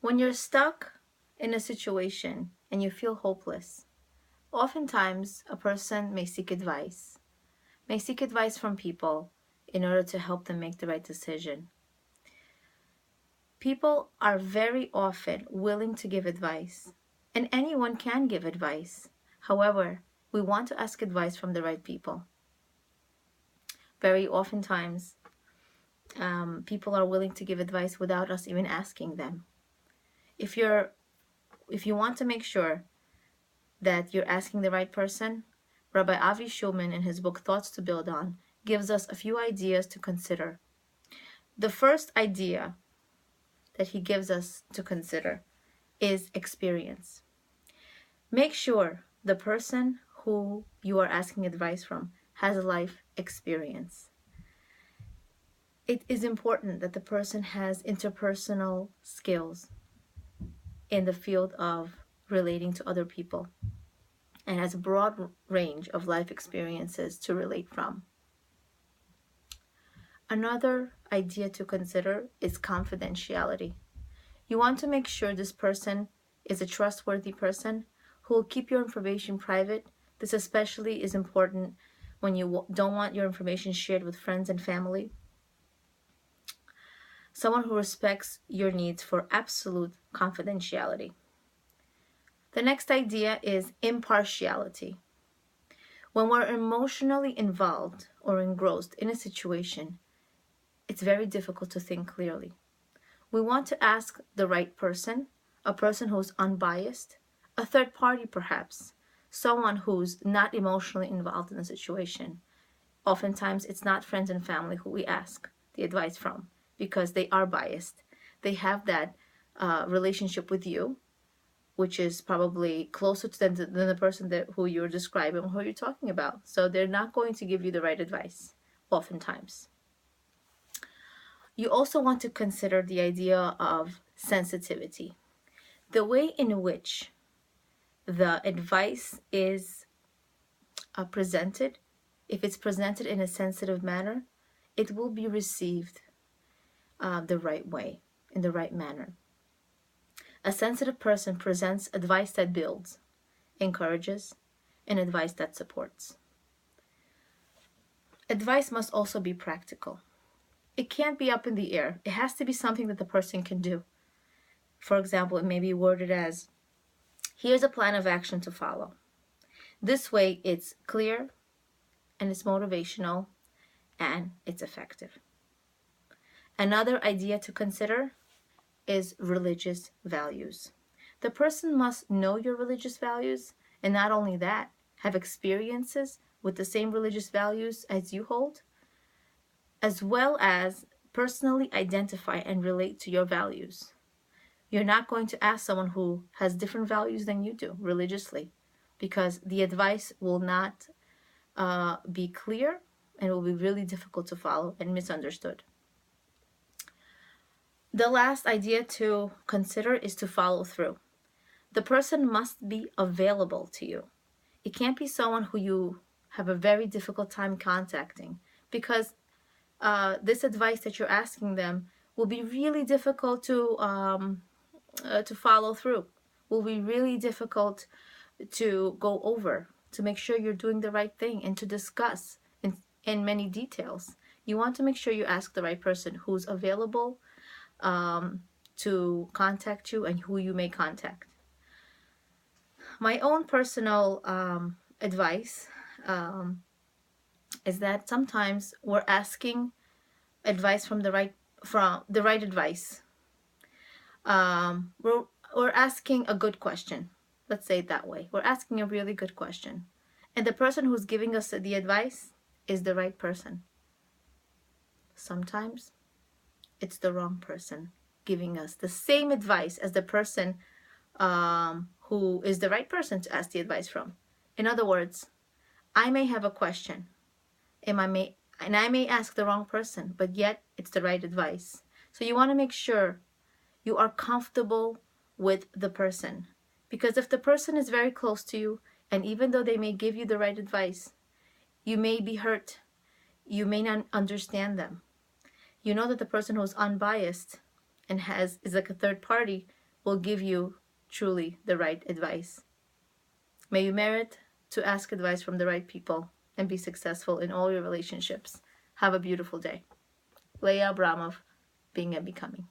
When you're stuck in a situation and you feel hopeless, oftentimes a person may seek advice from people in order to help them make the right decision. People are very often willing to give advice, and anyone can give advice. However, we want to ask advice from the right people. Very oftentimes, people are willing to give advice without us even asking them. If you want to make sure that you're asking the right person, Rabbi Avi Shulman, in his book Thoughts to Build On, gives us a few ideas to consider. The first idea that he gives us to consider is experience. Make sure the person who you are asking advice from has a life experience. It is important that the person has interpersonal skills in the field of relating to other people and has a broad range of life experiences to relate from. Another idea to consider is confidentiality. You want to make sure this person is a trustworthy person who will keep your information private. This especially is important when you don't want your information shared with friends and family. Someone who respects your needs for absolute confidentiality. The next idea is impartiality. When we're emotionally involved or engrossed in a situation, it's very difficult to think clearly. We want to ask the right person, a person who's unbiased, a third party perhaps, someone who's not emotionally involved in the situation. Oftentimes, it's not friends and family who we ask the advice from because they are biased. They have that relationship with you, which is probably closer to them than the person who you're describing or who you're talking about. So they're not going to give you the right advice, oftentimes. You also want to consider the idea of sensitivity. The way in which the advice is presented, if it's presented in a sensitive manner, it will be received the right way, in the right manner. A sensitive person presents advice that builds, encourages, and advice that supports. Advice must also be practical. It can't be up in the air. It has to be something that the person can do. For example, it may be worded as, here's a plan of action to follow. This way, it's clear, and it's motivational, and it's effective. Another idea to consider is religious values. The person must know your religious values, and not only that, have experiences with the same religious values as you hold, as well as personally identify and relate to your values. You're not going to ask someone who has different values than you do religiously, because the advice will not be clear and will be really difficult to follow and misunderstood. The last idea to consider is to follow through. The person must be available to you. It can't be someone who you have a very difficult time contacting, because this advice that you're asking them will be really difficult to follow through, will be really difficult to go over, to make sure you're doing the right thing and to discuss in many details. You want to make sure you ask the right person who's available to contact you and who you may contact. My own personal advice is that sometimes we're asking advice from the right advice. We're asking a good question. Let's say it that way. We're asking a really good question. And the person who's giving us the advice is the right person. Sometimes it's the wrong person giving us the same advice as the person who is the right person to ask the advice from. In other words, I may have a question and I may ask the wrong person, but yet it's the right advice. So you want to make sure you are comfortable with the person, because if the person is very close to you, and even though they may give you the right advice, you may be hurt. You may not understand them. You know that the person who is unbiased and is like a third party will give you truly the right advice. May you merit to ask advice from the right people and be successful in all your relationships. Have a beautiful day. Leah Abramov, Being and Becoming.